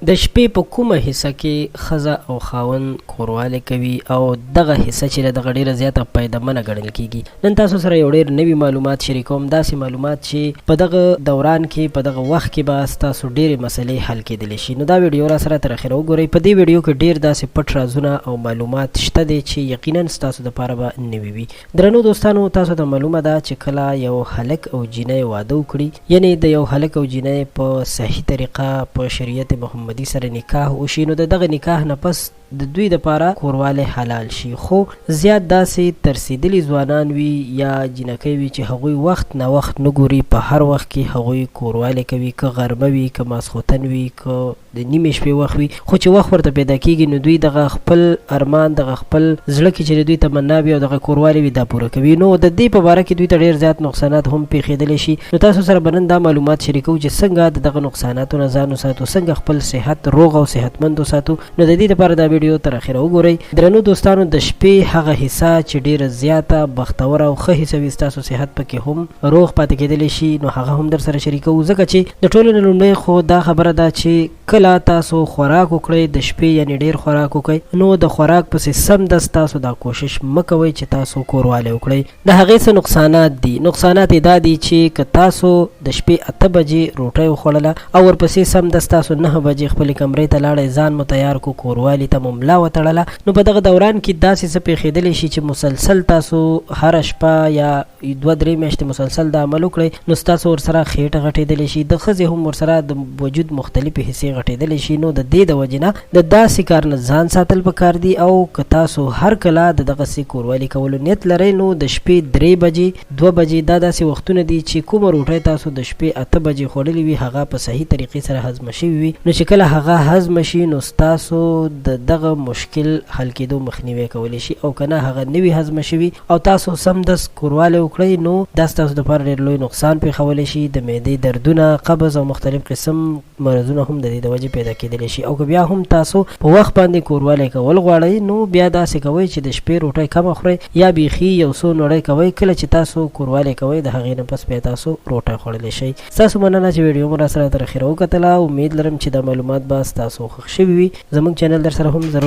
د شپې په کومه حصہ کې ښځه او خاوند کوروالی کوي او دغه حصہ چې دغه ډیره زیاته پیدامنه ګڼل کیږي. نن تاسو سره یو ډیر نوي معلومات شریکوم، داسې معلومات چې په دغه دوران کې په دغه وخت کې به تاسو ډیرې مسلې حل کېدلی شي. نو دا ویډیو را سره تر اخره وګورئ. په دې ویډیو کې ډیر داسې پټ رازونه او معلومات شته دي چې یقینا تاسو دپاره به نوي وي. درنو دوستانو، تاسو ته معلومه ده چې کله یو هلک او جینۍ واده وکړي، یعنی د یو هلک او جینۍ په صحیح طریقه په شریعت محمدي سره نکاح وشي، نو دغه نکاح نه پس د دوی دپاره کوروالی حلال شي. خو زیات داسې ترسیدلي ځوانان وي یا جینکۍ وي چې هغوی وخت نه وخت نه ګوري، په هر وخت کې هغوی کوروالی کوي، که غرمه وي که ماسخوتن وي که د نیمې شپې وخت وي، خو چې وخت ورته پیدا کېږي نو دوی دغه خپل ارمان، دغه خپل زړه کې چې دوی تمنا وي او دغه کوروالی وي دا پوره کوي. نو د دې په باره کې دوی ته ډېر زیات نقصانات هم پیښېدلی شي. نو تاسو سره به نن دا معلومات شریکوو چې څنګه د دغه نقصاناتو نه ځان وساتو، څنګه خپل صحت روغ او صحتمند وساتو. نو د دې لپاره دا ویډیو تر اخره وګورئ. درنو دوستانو، د شپې هغه حصہ چې ډیره زیاته بختوره او ښه حصه وي، ستاسو صحت پکې هم روغ پاتې کېدلی شي، نو هغه هم در سره شریکوو. ځکه چې د ټولو نه لومړی خو دا خبره ده چې کله تاسو خوراک وکړئ د شپې، یعنی ډیر خوراک وکړئ، نو د خوراک پسې سمدست تاسو دا کوشش مه کوئ چې تاسو کوروالی وکړئ. د هغې څه نقصانات دي. نقصانات یې دا دي چې که تاسو د شپې 8 بجې روټۍ وخوړله او ورپسې سمدست تاسو 9 بجې خپلې کمرې ته لاړئ، ځان مو تیار کو، کوروالی ته مو ملا وتړله، نو په دغه دوران کې داسې څه پیښېدلی شي چې مسلسل تاسو هره شپه یا 2-3 میاشتې مسلسل دا عمل وکړئ، نو ستاسو ورسره خېټه غټېدلی شي، د ښځې هم ورسره د وجود مختلفې حصې غټېدلی شي. نو د دې د وجې نه د داسې کار نه ځان ساتل پکار دي. او که تاسو هر کله د دغسې کوروالی کولو نیت لرئ، نو د شپې 3 بجې 2 بجې دا داسې وختونه دي چې کومه روټۍ تاسو د شپې 8 بجې خوړلې وي هغه په صحیح طریقې سره هضمه شوي وي، نو چې کله هغه هضمه شي نو ستاسو د دغه مشکل حل کېدو مخنیوی کولی شي. او که نه هغه نوي هضمه شوي او تاسو سمدست کوروالی وکړئ، نو دا ستاسو دپاره ډېر لوی نقصان پېښولی شي. د معدې دردونه، قبض او مختلف قسم مرضونه هم د دې د وجې پیدا کېدلی شي. او که بیا هم تاسو په وخت باندې کوروالی کول غواړئ، نو بیا داسې کوئ چې د شپې روټۍ کمه خورئ یا بیخي یو څو نړۍ کوئ. کله چې تاسو کوروالی کوئ د هغې نه پس بیا تاسو روټۍ خوړلی شئ. ستاسو مننه چې ویډیو مو را سره تر اخره وکتله. امید لرم چې دا معلومات به ستاسو خوښ شوي وي. زموږ چینل در سره هم